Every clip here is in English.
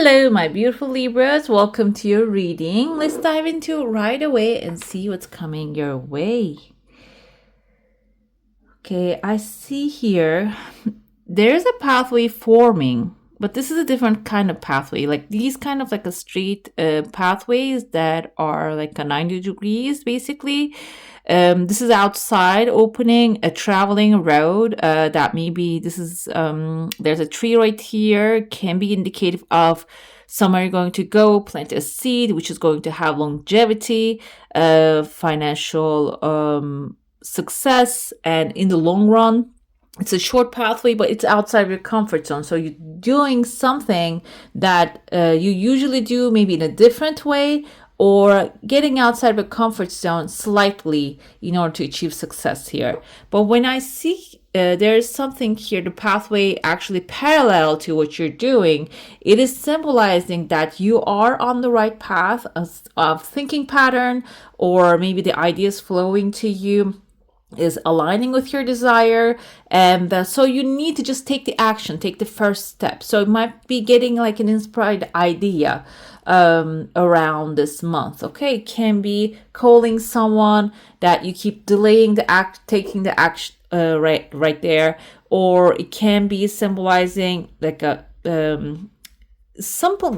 Hello, my beautiful Libras. Welcome to your reading. Let's dive into it right away and see what's coming your way. Okay, I see here there's a pathway forming, but this is a different kind of pathway. Like these kind of like a straight pathways that are like a 90 degrees basically. This is outside opening a traveling road that maybe this is there's a tree right here, can be indicative of somewhere you're going to go, plant a seed which is going to have longevity, financial success, and in the long run it's a short pathway, but it's outside of your comfort zone. So you're doing something that you usually do maybe in a different way, or getting outside of a comfort zone slightly in order to achieve success here. But when I see there's something here, the pathway actually parallel to what you're doing, it is symbolizing that you are on the right path of thinking pattern, or maybe the ideas flowing to you is aligning with your desire, and so you need to just take the action, take the first step. So it might be getting like an inspired idea around this month. Okay, it can be calling someone that you keep delaying the act, taking the action right there, or it can be symbolizing like a simple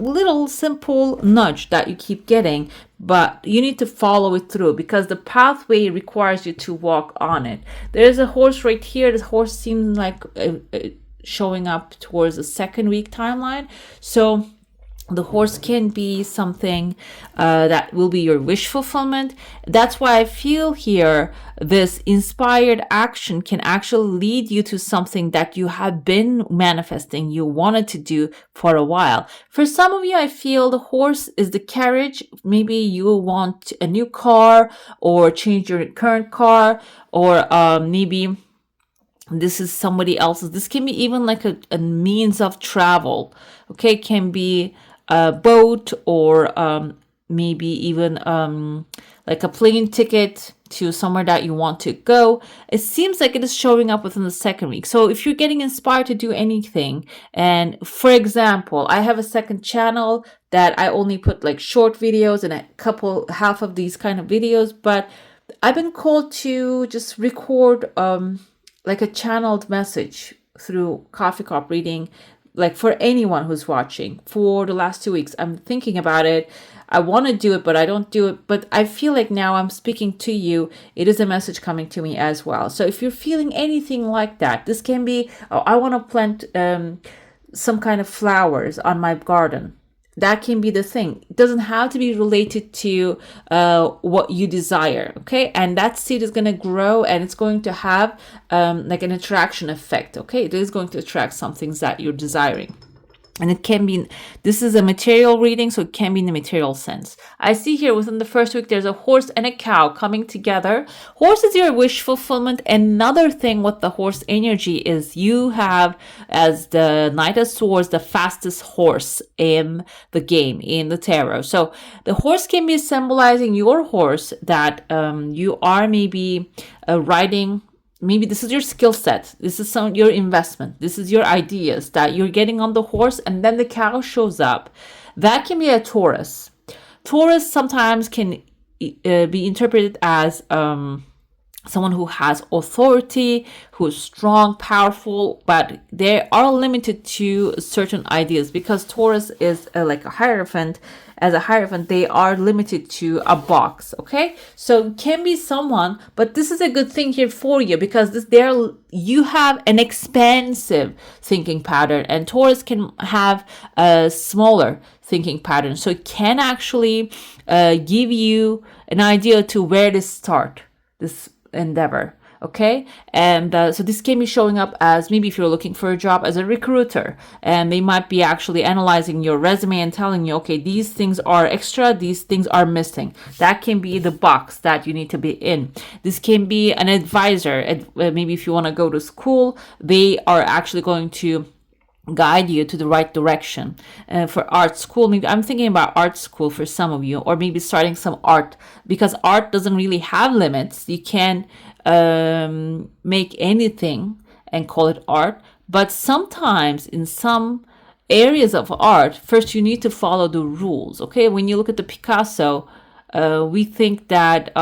nudge that you keep getting, but you need to follow it through because the pathway requires you to walk on it. There's a horse right here. This horse seems like showing up towards the second week timeline. So the horse can be something that will be your wish fulfillment. That's why I feel here this inspired action can actually lead you to something that you have been manifesting, you wanted to do for a while. For some of you, I feel the horse is the carriage. Maybe you want a new car or change your current car, or maybe this is somebody else's. This can be even like a means of travel. Okay, it can be a boat, or maybe even like a plane ticket to somewhere that you want to go. It seems like it is showing up within the second week. So if you're getting inspired to do anything, and for example, I have a second channel that I only put like short videos and half of these kind of videos, but I've been called to just record like a channeled message through coffee cup reading, like for anyone who's watching. For the last 2 weeks, I'm thinking about it. I want to do it, but I don't do it. But I feel like now I'm speaking to you. It is a message coming to me as well. So if you're feeling anything like that, this can be, I want to plant some kind of flowers on my garden. That can be the thing. It doesn't have to be related to what you desire, okay? And that seed is going to grow, and it's going to have like an attraction effect, okay? It is going to attract some things that you're desiring. And it can be, this is a material reading, so it can be in the material sense. I see here within the first week, there's a horse and a cow coming together. Horse is your wish fulfillment. Another thing with the horse energy is you have, as the Knight of Swords, the fastest horse in the game, in the tarot. So the horse can be symbolizing your horse that you are maybe riding. Maybe this is your skill set. This is your investment. This is your ideas that you're getting on the horse, and then the cow shows up. That can be a Taurus. Taurus sometimes can be interpreted as someone who has authority, who is strong, powerful, but they are limited to certain ideas because Taurus is like a Hierophant. As a Hierophant, they are limited to a box, okay? So it can be someone, but this is a good thing here for you because you have an expansive thinking pattern, and Taurus can have a smaller thinking pattern. So it can actually give you an idea to where to start this endeavor, okay? And so this can be showing up as maybe if you're looking for a job as a recruiter, and they might be actually analyzing your resume and telling you, okay, these things are extra, these things are missing. That can be the box that you need to be in. This can be an advisor. Maybe if you want to go to school, they are actually going to guide you to the right direction. For art school, maybe I'm thinking about art school for some of you, or maybe starting some art, because art doesn't really have limits. You can make anything and call it art, but sometimes in some areas of art, first you need to follow the rules. Okay, when you look at the Picasso, we think that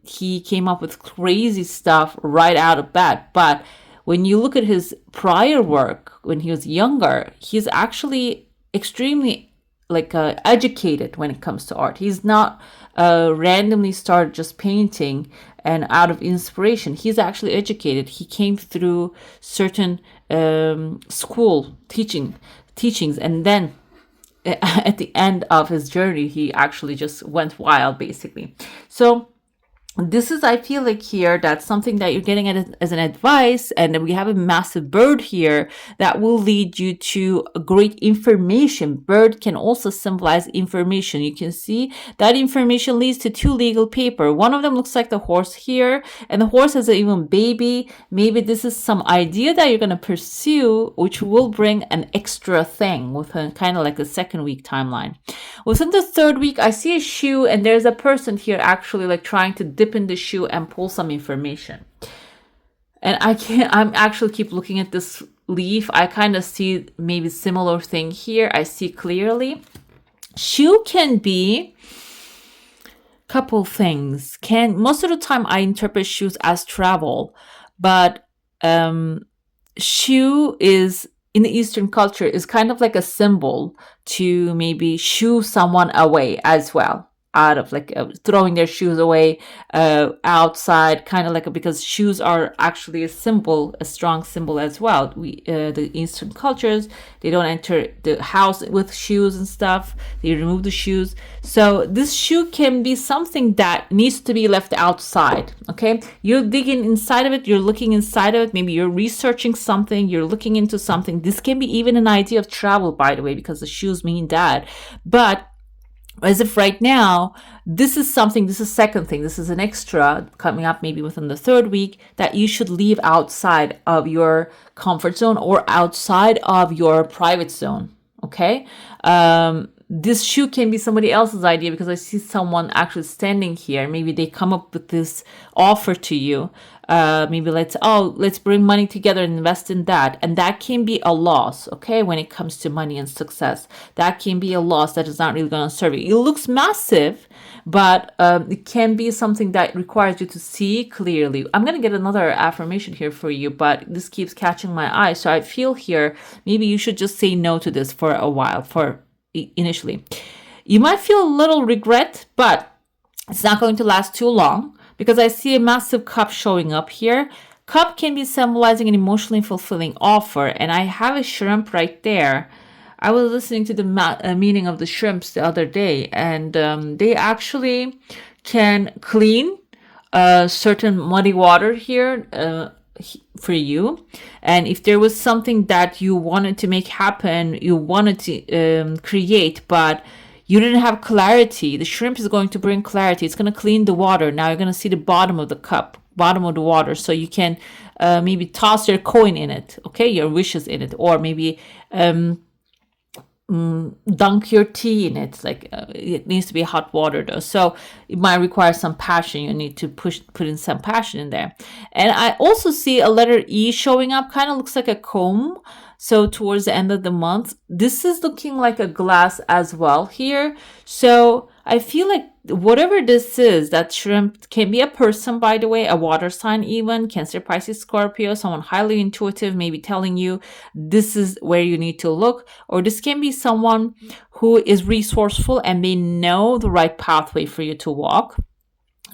he came up with crazy stuff right out of bat, but when you look at his prior work when he was younger, he's actually extremely like educated when it comes to art. He's not randomly started just painting and out of inspiration. He's actually educated. He came through certain school teachings, and then at the end of his journey, he actually just went wild, basically. So this is, I feel like here, that's something that you're getting at as an advice. And we have a massive bird here that will lead you to great information. Bird can also symbolize information. You can see that information leads to 2 legal paper. One of them looks like the horse here, and the horse has an even baby. Maybe this is some idea that you're going to pursue, which will bring an extra thing with a kind of like a second week timeline. Within the 3rd week, I see a shoe, and there's a person here actually like trying to dip in the shoe and pull some information. And I'm actually keep looking at this leaf. I kind of see maybe similar thing here. I see clearly. Shoe can be couple things. Most of the time I interpret shoes as travel, but shoe is in the Eastern culture is kind of like a symbol to maybe shoo someone away as well, out of like throwing their shoes away outside, kind of like because shoes are actually a symbol, a strong symbol as well. The Eastern cultures, they don't enter the house with shoes and stuff. They remove the shoes. So this shoe can be something that needs to be left outside. Okay, you're digging inside of it, you're looking inside of it, maybe you're researching something, you're looking into something. This can be even an idea of travel, by the way, because the shoes mean that. But as if right now, this is second thing. This is an extra coming up maybe within the 3rd week that you should leave outside of your comfort zone or outside of your private zone. Okay. This shoe can be somebody else's idea because I see someone actually standing here. Maybe they come up with this offer to you. Maybe let's bring money together and invest in that. And that can be a loss, okay, when it comes to money and success. That can be a loss that is not really going to serve you. It looks massive, but it can be something that requires you to see clearly. I'm going to get another affirmation here for you, but this keeps catching my eye. So I feel here, maybe you should just say no to this for a while, initially. You might feel a little regret, but it's not going to last too long because I see a massive cup showing up here. Cup can be symbolizing an emotionally fulfilling offer, and I have a shrimp right there. I was listening to the meaning of the shrimps the other day, and they actually can clean certain muddy water here for you. And if there was something that you wanted to make happen, you wanted to create, but you didn't have clarity, the shrimp is going to bring clarity. It's going to clean the water. Now you're going to see the bottom of the cup, bottom of the water, so you can maybe toss your coin in it, okay, your wishes in it, or maybe dunk your tea in it. Like it needs to be hot water though, so it might require some passion. You need to put in some passion in there. And I also see a letter E showing up, kind of looks like a comb. So towards the end of the month, this is looking like a glass as well here. So I feel like whatever this is, that shrimp can be a person, by the way, a water sign even, Cancer, Pisces, Scorpio, someone highly intuitive, maybe telling you this is where you need to look. Or this can be someone who is resourceful and may know the right pathway for you to walk,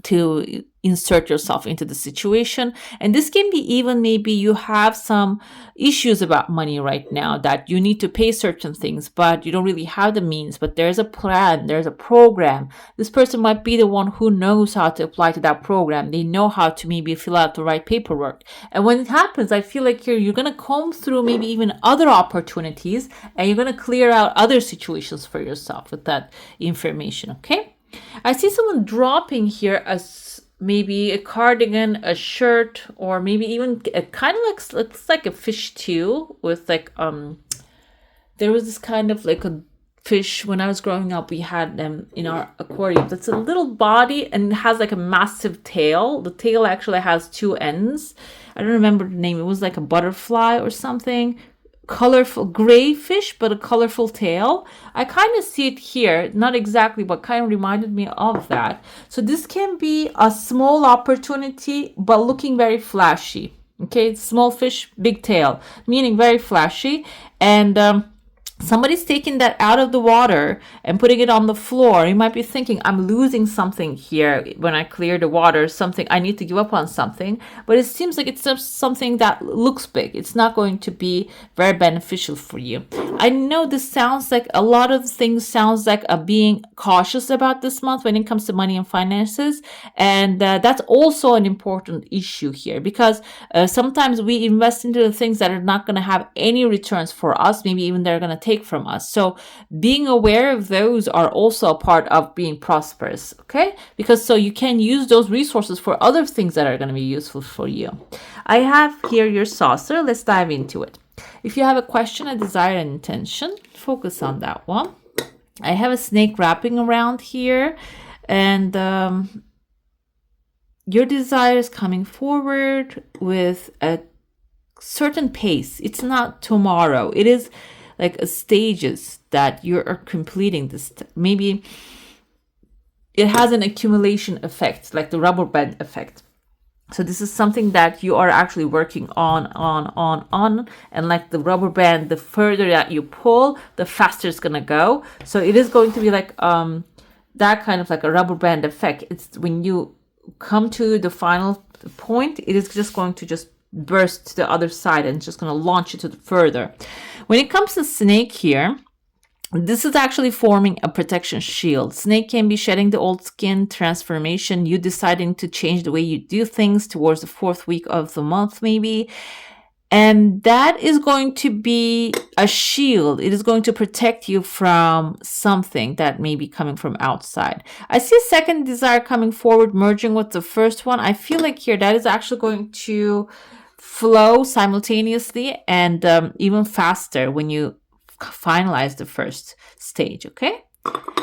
to insert yourself into the situation. And this can be even maybe you have some issues about money right now, that you need to pay certain things, but you don't really have the means, but there's a plan, there's a program. This person might be the one who knows how to apply to that program. They know how to maybe fill out the right paperwork. And when it happens, I feel like you're going to comb through maybe even other opportunities, and you're going to clear out other situations for yourself with that information. Okay. I see someone dropping here as maybe a cardigan, a shirt, or maybe even a kind of looks like a fish too, with like there was this kind of like a fish when I was growing up. We had them in our aquarium. That's a little body and it has like a massive tail. The tail actually has 2 ends. I don't remember the name. It was like a butterfly or something. colorful gray fish, but a colorful tail. I kind of see it here, not exactly, but kind of reminded me of that. So this can be a small opportunity, but looking very flashy. Okay, small fish, big tail, meaning very flashy. And somebody's taking that out of the water and putting it on the floor. You might be thinking, I'm losing something here when I clear the water, something I need to give up on something. But it seems like it's just something that looks big. It's not going to be very beneficial for you. I know this sounds like a lot of things sounds like being cautious about this month when it comes to money and finances. And that's also an important issue here, because sometimes we invest into the things that are not going to have any returns for us. Maybe even they're going to take from us. So being aware of those are also a part of being prosperous, okay? Because so you can use those resources for other things that are going to be useful for you. I have here your saucer. Let's dive into it. If you have a question, a desire, and intention, focus on that one. I have a snake wrapping around here, and your desire is coming forward with a certain pace. It's not tomorrow. It is like a stages that you're completing this. Maybe it has an accumulation effect, like the rubber band effect. So this is something that you are actually working on. And like the rubber band, the further that you pull, the faster it's going to go. So it is going to be like that kind of like a rubber band effect. It's when you come to the final point, it is just going to just burst to the other side and just going to launch it to the further. When it comes to snake here, this is actually forming a protection shield. Snake can be shedding the old skin, transformation, you deciding to change the way you do things towards the 4th week of the month maybe. And that is going to be a shield. It is going to protect you from something that may be coming from outside. I see a second desire coming forward, merging with the first one. I feel like here that is actually going to flow simultaneously and even faster when you finalize the first stage, okay?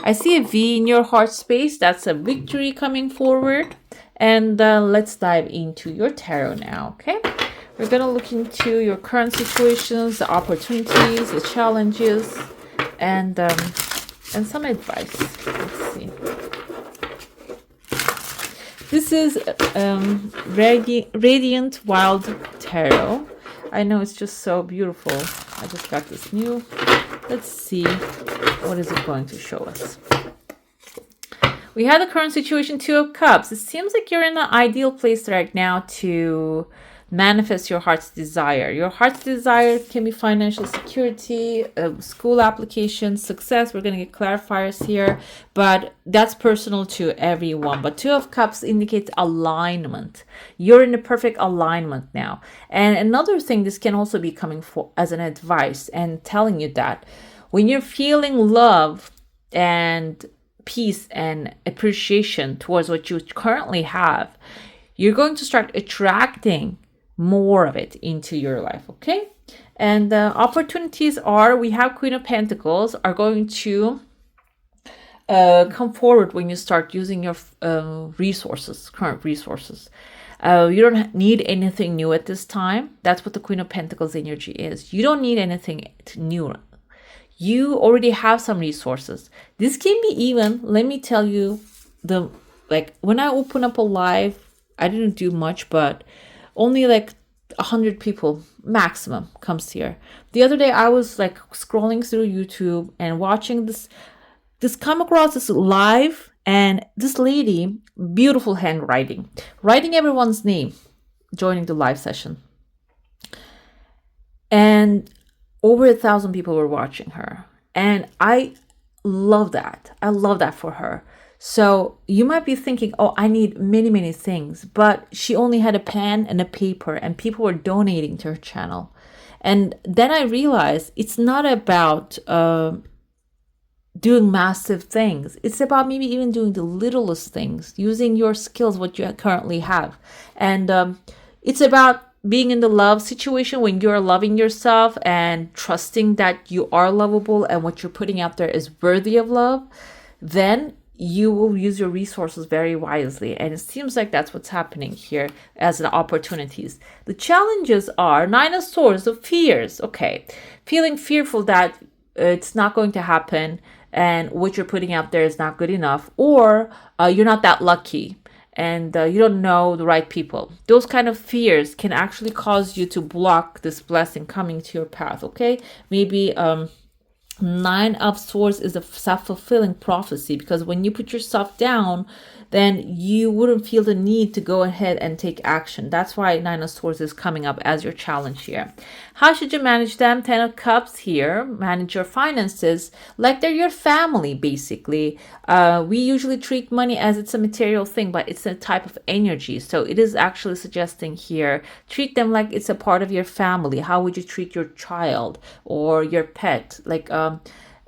I see a V in your heart space. That's a victory coming forward. And let's dive into your tarot now, okay? We're going to look into your current situations, the opportunities, the challenges, and some advice. Let's see. This is Radiant Wild Tarot. I know it's just so beautiful. I just got this new. Let's see what is it going to show us. We have the current situation, 2 of Cups. It seems like you're in an ideal place right now to manifest your heart's desire. Your heart's desire can be financial security, school application, success. We're going to get clarifiers here, but that's personal to everyone. But 2 of Cups indicates alignment. You're in a perfect alignment now. And another thing, this can also be coming for as an advice and telling you that when you're feeling love and peace and appreciation towards what you currently have, you're going to start attracting more of it into your life, okay? And the opportunities are, we have Queen of Pentacles are going to come forward when you start using your resources, current resources. You don't need anything new at this time. That's what the Queen of Pentacles energy is. You don't need anything new. You already have some resources. This can be even, let me tell you, when I open up a live, I didn't do much, but only like 100 people maximum comes here. The other day I was like scrolling through YouTube and watching this come across this live, and this lady, beautiful handwriting, writing everyone's name, joining the live session. And over 1,000 people were watching her. And I love that. I love that for her. So you might be thinking, oh, I need many, many things. But she only had a pen and a paper, and people were donating to her channel. And then I realized it's not about doing massive things. It's about maybe even doing the littlest things, using your skills, what you currently have. And it's about being in the love situation when you're loving yourself and trusting that you are lovable and what you're putting out there is worthy of love. Then you will use your resources very wisely. And it seems like that's what's happening here as the opportunities. The challenges are Nine of Swords, the fears. Okay. Feeling fearful that it's not going to happen and what you're putting out there is not good enough, or you're not that lucky and you don't know the right people. Those kind of fears can actually cause you to block this blessing coming to your path. Okay. Maybe, Nine of Swords is a self-fulfilling prophecy, because when you put yourself down, then you wouldn't feel the need to go ahead and take action. That's why Nine of Swords is coming up as your challenge here. How should you manage them? Ten of Cups here. Manage your finances like they're your family, basically. We usually treat money as it's a material thing, but it's a type of energy. So it is actually suggesting here, treat them like it's a part of your family. How would you treat your child or your pet? Like,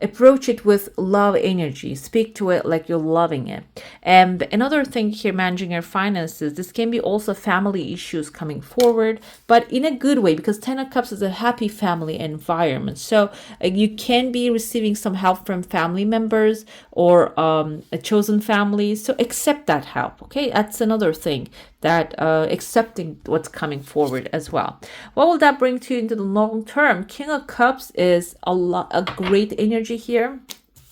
approach it with love energy. Speak to it like you're loving it. And another thing here, managing your finances, this can be also family issues coming forward, but in a good way, because Ten of Cups is a happy family environment. So you can be receiving some help from family members or a chosen family. So accept that help. Okay, that's another thing, that accepting what's coming forward as well. What will that bring to you into the long term? King of Cups is a great energy here.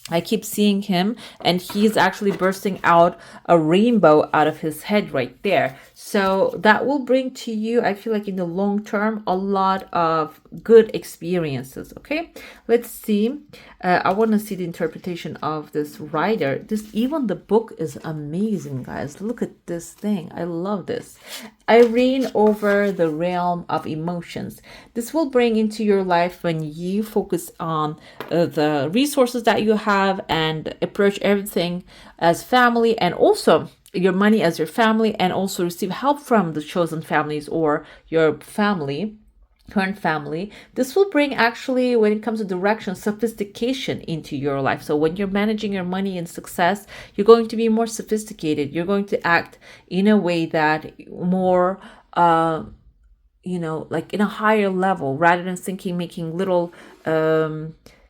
I keep seeing him, and he's actually bursting out a rainbow out of his head right there. So that will bring to you, I feel like in the long term, a lot of good experiences. Okay, let's see. I want to see the interpretation of this writer. Even the book is amazing, guys. Look at this thing. I love this. I reign over the realm of emotions. This will bring into your life when you focus on the resources that you have and approach everything as family, and also your money as your family, and also receive help from the chosen families or your family, current family. This will bring, actually, when it comes to direction, sophistication into your life. So when you're managing your money and success, you're going to be more sophisticated. You're going to act in a way that more like in a higher level, rather than making little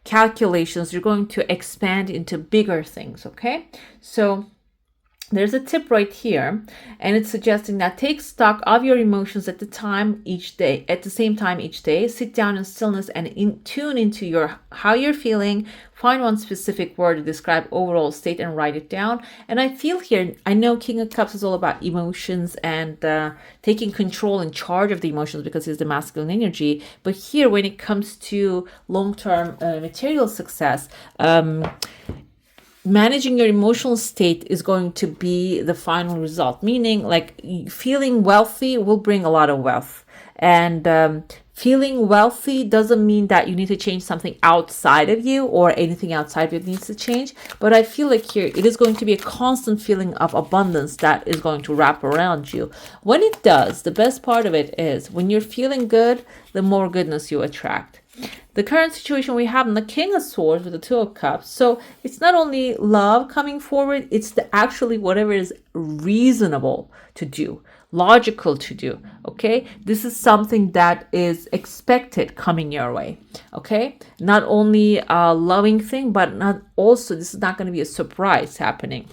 calculations. You're going to expand into bigger things. Okay, so there's a tip right here, and it's suggesting that take stock of your emotions at the same time each day. Sit down in stillness and tune into how you're feeling. Find one specific word to describe overall state and write it down. And I feel here, I know King of Cups is all about emotions and taking control and charge of the emotions, because it's the masculine energy. But here, when it comes to long-term material success, managing your emotional state is going to be the final result, meaning like feeling wealthy will bring a lot of wealth. And feeling wealthy doesn't mean that you need to change something outside of you, or anything outside of you needs to change. But I feel like here it is going to be a constant feeling of abundance that is going to wrap around you. When it does, the best part of it is when you're feeling good, the more goodness you attract. The current situation we have in the King of Swords with the Two of Cups. So it's not only love coming forward, it's actually whatever is reasonable to do, logical to do. Okay, this is something that is expected coming your way. Okay, not only a loving thing, but this is not going to be a surprise happening.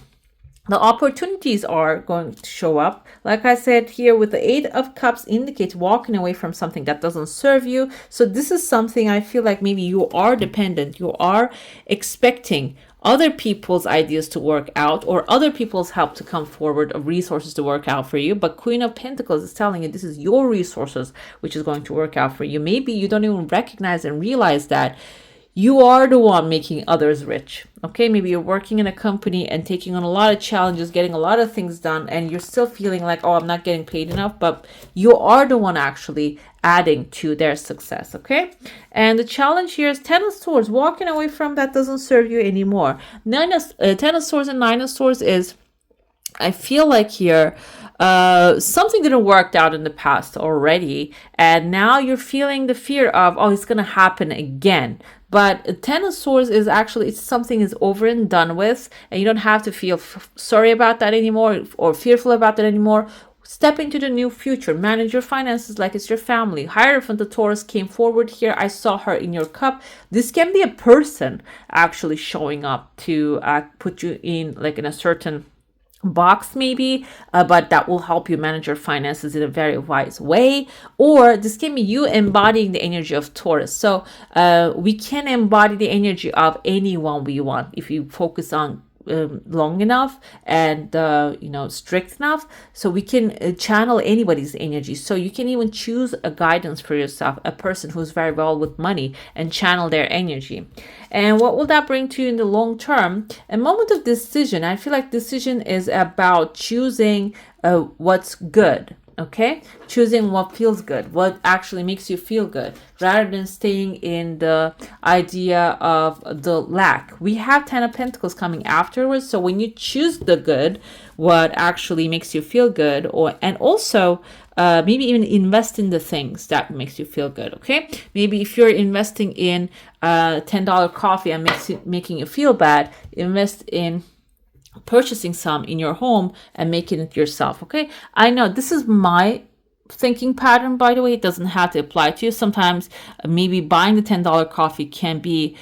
The opportunities are going to show up. Like I said here, with the Eight of Cups indicates walking away from something that doesn't serve you. So this is something I feel like maybe you are dependent. You are expecting other people's ideas to work out, or other people's help to come forward, of resources to work out for you. But Queen of Pentacles is telling you this is your resources which is going to work out for you. Maybe you don't even recognize and realize that you are the one making others rich. Okay, maybe you're working in a company and taking on a lot of challenges, getting a lot of things done, and you're still feeling like, oh, I'm not getting paid enough, but you are the one actually adding to their success. Okay, and the challenge here is Ten of Swords, walking away from that doesn't serve you anymore. Ten of Swords and Nine of Swords is, I feel like here, something didn't work out in the past already, and now you're feeling the fear of, oh, it's gonna happen again. But Ten of Swords is actually, it's something is over and done with, and you don't have to feel sorry about that anymore, or fearful about that anymore. Step into the new future. Manage your finances like it's your family. Hierophant, the Taurus, came forward here. I saw her in your cup. This can be a person actually showing up to put you in like in a certain box maybe, but that will help you manage your finances in a very wise way. Or this can be you embodying the energy of Taurus. So we can embody the energy of anyone we want if you focus on long enough and strict enough, so we can channel anybody's energy. So you can even choose a guidance for yourself, a person who's very well with money, and channel their energy. And what will that bring to you in the long term? A moment of decision. I feel like decision is about choosing what's good. Okay, choosing what feels good, what actually makes you feel good, rather than staying in the idea of the lack. We have 10 of Pentacles coming afterwards, so when you choose the good, what actually makes you feel good, and also maybe even invest in the things that makes you feel good. Okay, maybe if you're investing in $10 coffee and making you feel bad, invest in purchasing some in your home and making it yourself. Okay, I know this is my thinking pattern, by the way. It doesn't have to apply to you. Sometimes maybe buying the $10 coffee can be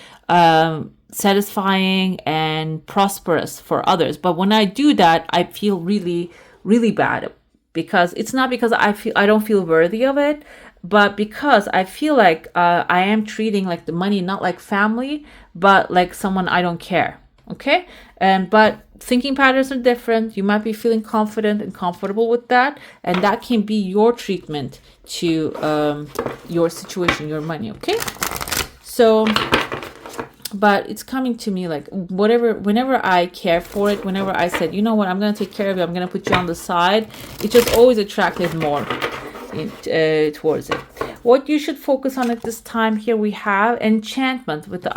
satisfying and prosperous for others, but when I do that, I feel really, really bad, because it's not because I don't feel worthy of it, but because I feel like I am treating like the money not like family, but like someone I don't care. Okay, but thinking patterns are different. You might be feeling confident and comfortable with that, and that can be your treatment to your situation, your money. Okay, so but it's coming to me like whenever I care for it, whenever I said, you know what, I'm going to take care of you, I'm going to put you on the side, it just always attracted more towards it. What you should focus on at this time, here we have enchantment with the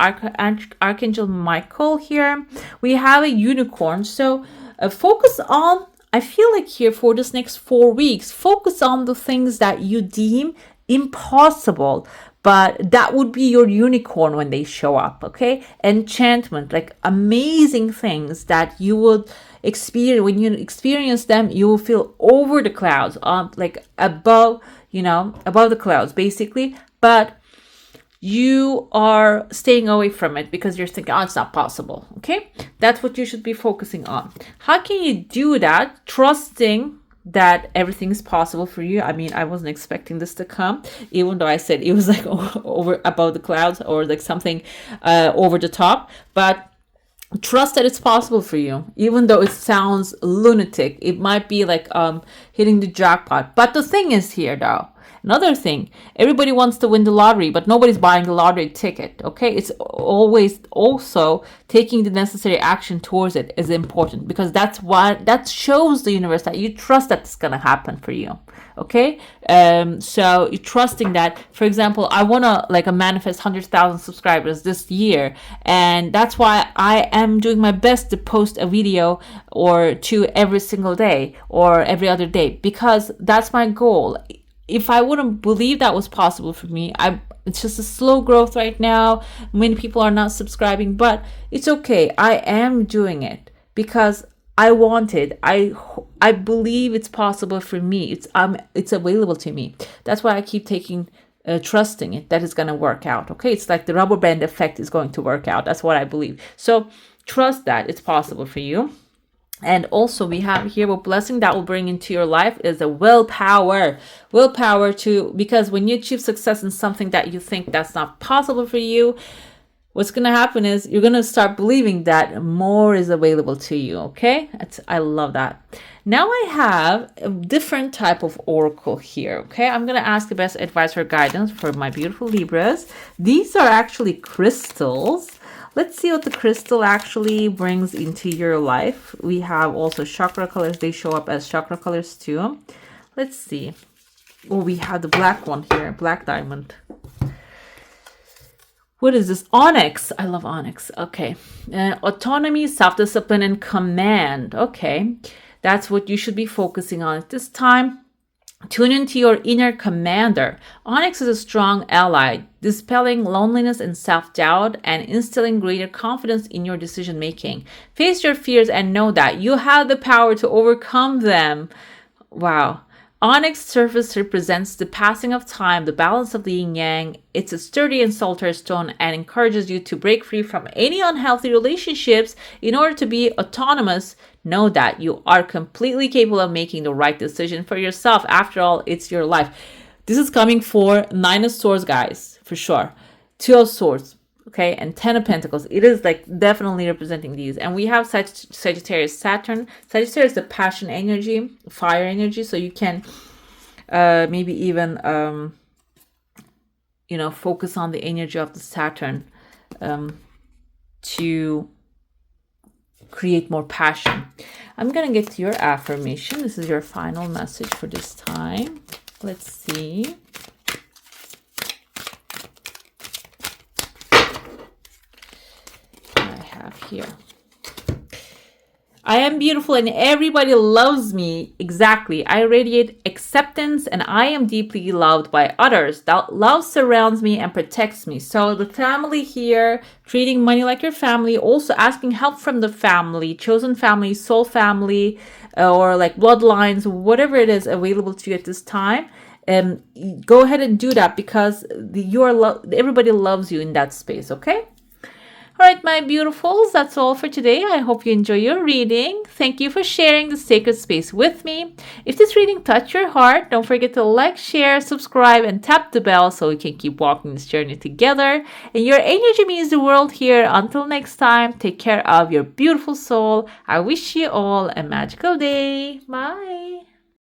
Archangel Michael. Here we have a unicorn. So focus on, I feel like here for this next 4 weeks, focus on the things that you deem impossible, but that would be your unicorn when they show up. Okay, enchantment, like amazing things that you would experience. When you experience them, you will feel over the clouds, like above the clouds basically, but you are staying away from it because you're thinking, oh, it's not possible. Okay, that's what you should be focusing on. How can you do that? Trusting that everything is possible for you. I mean, I wasn't expecting this to come, even though I said it was like over above the clouds, or like something over the top, but trust that it's possible for you, even though it sounds lunatic. It might be like hitting the jackpot. But the thing is here, though, another thing, everybody wants to win the lottery, but nobody's buying the lottery ticket. Okay, it's always also taking the necessary action towards it is important, because that shows the universe that you trust that it's gonna happen for you. Okay, so you're trusting that. For example, I want to manifest 100,000 subscribers this year, and that's why I am doing my best to post a video or two every single day or every other day, because that's my goal. If I wouldn't believe that was possible for me, it's just a slow growth right now. Many people are not subscribing, but it's okay. I am doing it because I want it. I believe it's possible for me. It's available to me. That's why I keep trusting it that it's going to work out. Okay, it's like the rubber band effect is going to work out. That's what I believe. So trust that it's possible for you. And also we have here a blessing that will bring into your life is a willpower because when you achieve success in something that you think that's not possible for you, what's going to happen is you're going to start believing that more is available to you. Okay, I love that. Now I have a different type of oracle here. Okay, I'm going to ask the best advice or guidance for my beautiful Libras. These are actually crystals. Let's see what the crystal actually brings into your life. We have also chakra colors. They show up as chakra colors too. Let's see. Oh, we have the black one here, black diamond. What is this? Onyx. I love onyx. Okay. Autonomy, self-discipline, and command. Okay. That's what you should be focusing on at this time. Tune into your inner commander. Onyx is a strong ally, dispelling loneliness and self-doubt and instilling greater confidence in your decision-making. Face your fears and know that you have the power to overcome them. Wow. Onyx surface represents the passing of time, the balance of the yin yang. It's a sturdy and salter stone and encourages you to break free from any unhealthy relationships in order to be autonomous. Know that you are completely capable of making the right decision for yourself. After all, it's your life. This is coming for Nine of Swords, guys, for sure. Two of Swords, okay, and 10 of Pentacles. It is like definitely representing these. And we have Sagittarius, Saturn. Sagittarius is the passion energy, fire energy. So you can maybe even, focus on the energy of the Saturn to create more passion. I'm going to get to your affirmation. This is your final message for this time. Let's see. Here. I am beautiful and everybody loves me. Exactly. I radiate acceptance and I am deeply loved by others. That love surrounds me and protects me. So the family here, treating money like your family, also asking help from the family, chosen family, soul family, or like bloodlines, whatever it is available to you at this time. Go ahead and do that because everybody loves you in that space, okay? All right, my beautifuls, that's all for today. I hope you enjoy your reading. Thank you for sharing the sacred space with me. If this reading touched your heart, don't forget to like, share, subscribe, and tap the bell so we can keep walking this journey together. And your energy means the world here. Until next time, take care of your beautiful soul. I wish you all a magical day. Bye.